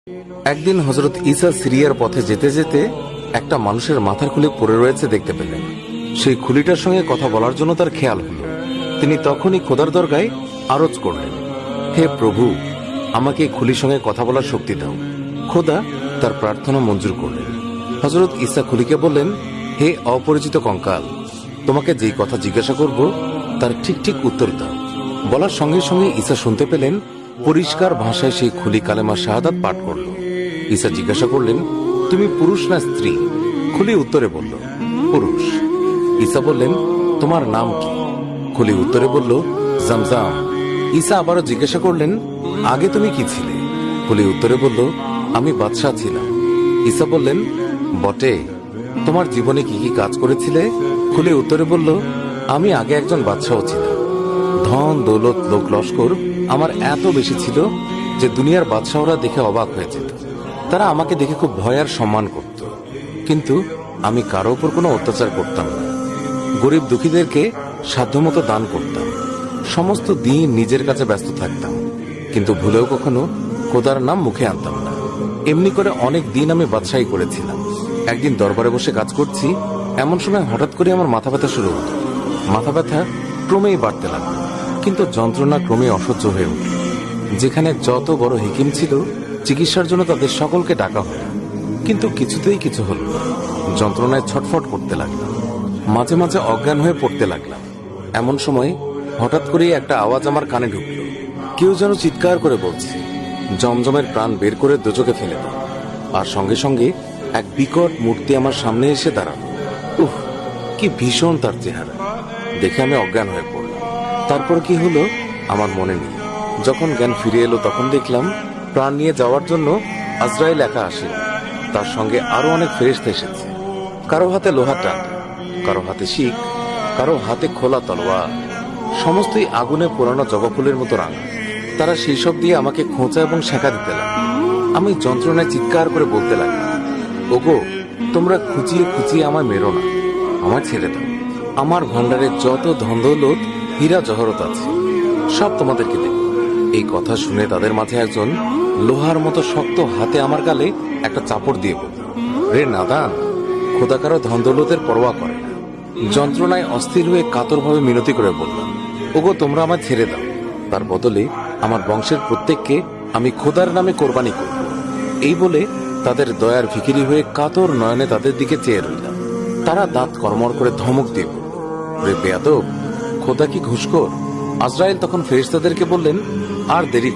একদিন হযরত ঈসা সিরিয়ার পথে যেতে যেতে একটা মানুষের মাথার খুলি পড়ে রয়েছে দেখতে পেলেন। সেই খুলিটার সঙ্গে কথা বলার জন্য তার খেয়াল হলো। তিনি তখনই খোদার দরগায় আরজ করলেন, হে প্রভু, আমাকে এই খুলির সঙ্গে কথা বলার শক্তি দাও। খোদা তার প্রার্থনা মঞ্জুর করলেন। হযরত ঈসা খুলিকে বললেন, হে অপরিচিত কঙ্কাল, তোমাকে যেই কথা জিজ্ঞাসা করব তার ঠিক ঠিক উত্তর দাও। বলার সঙ্গে সঙ্গে ঈসা শুনতে পেলেন পরিষ্কার ভাষায় সেই খুলি কালেমা শাহাদাত পাঠ করল। ঈসা জিজ্ঞাসা করলেন, তুমি পুরুষ না স্ত্রী? খুলি উত্তরে বলল, পুরুষ। ঈসা বললেন, তোমার নাম কি? খুলি উত্তরে বলল, জমজম। ঈসা আবারও জিজ্ঞাসা করলেন, আগে তুমি কি ছিলে? খুলি উত্তরে বলল, আমি বাদশাহ ছিলাম। ঈসা বললেন, বটে, তোমার জীবনে কি কি কাজ করেছিলে? খুলি উত্তরে বলল, আমি আগে একজন বাদশাহ ছিলাম। ধন দৌলত লোক লস্কর আমার এত বেশি ছিল যে দুনিয়ার বাদশাহরা দেখে অবাক হয়ে যেত। তারা আমাকে দেখে খুব ভয় আর সম্মান করত, কিন্তু আমি কারো উপর কোনো অত্যাচার করতাম না। গরিব দুঃখীদেরকে সাধ্যমতো দান করতাম। সমস্ত দিন নিজের কাছে ব্যস্ত থাকতাম, কিন্তু ভুলেও কখনো খোদার নাম মুখে আনতাম না। এমনি করে অনেক দিন আমি বাদশাহী করেছিলাম। একদিন দরবারে বসে কাজ করছি, এমন সময় হঠাৎ করে আমার মাথা ব্যথা শুরু হলো। মাথা ব্যথা ক্রমেই বাড়তে লাগলো, কিন্তু যন্ত্রণা ক্রমে অসহ্য হয়ে উঠল। যেখানে যত বড় হেকিম ছিল, চিকিৎসার জন্য তাদের সকলকে ডাকা হলো, কিন্তু কিছুতেই কিছু হল না। যন্ত্রণায় ছটফট করতে লাগলাম, মাঝে মাঝে অজ্ঞান হয়ে পড়তে লাগলাম। এমন সময় হঠাৎ করেই একটা আওয়াজ আমার কানে ঢুকল। কেউ যেন চিৎকার করে বলছে, জমজমের প্রাণ বের করে দোজখে ফেলে দাও। আর সঙ্গে সঙ্গে এক বিকট মূর্তি আমার সামনে এসে দাঁড়ালো। উহ, কি ভীষণ তার চেহারা! দেখে আমি অজ্ঞান হয়ে পড়লাম। তারপর কি হলো আমার মনে নেই। যখন জ্ঞান ফিরে এলো তখন দেখলাম প্রাণ নিয়ে যাওয়ার জন্য আজরাইল একা আসেন, তার সঙ্গে আরো অনেক ফেরেশতা এসেছে। কারো হাতে লোহার ডান্ডা, কারো হাতে শিক, কারো হাতে খোলা তলোয়ার। সমস্তই আগুনে পোড়ানো জবা ফুলের মতো রাঙা। তারা সেই সব দিয়ে আমাকে খোঁচা এবং সেঁকা দিতে লাগলো। আমি যন্ত্রণায় চিৎকার করে বলতে লাগলাম, ওগো, তোমরা খুঁচিয়ে খুঁচিয়ে আমায় মেরো না, আমায় ছেড়ে দাও। আমার ভান্ডারে যত ধন দৌলত হীরা জহরত আছে সব তোমাদেরকে দেব। এই কথা শুনে তাদের মাঝে একজন লোহার মতো শক্ত হাতে আমার গালে একটা চাপড় দিয়ে বলল, রে নাদান, খোদা কারো ধন দৌলতের পরোয়া করে না। যন্ত্রণায় অস্থির হয়ে কাতরভাবে মিনতি করে বললাম, ওগো, তোমরা আমায় ছেড়ে দাও। তার বদলে আমার বংশের প্রত্যেককে আমি খোদার নামে কোরবানি করব। এই বলে তাদের দয়ার ভিখিরি হয়ে কাতর নয়নে তাদের দিকে চেয়ে রইলাম। তারা দাঁত কর্মর করে ধমক দিয়ে বলল, রে বেয়াদব, খোদা কি ঘুষখোর? আজরাইল তখন ফেরেশতাদেরকে বললেন, আর দেরি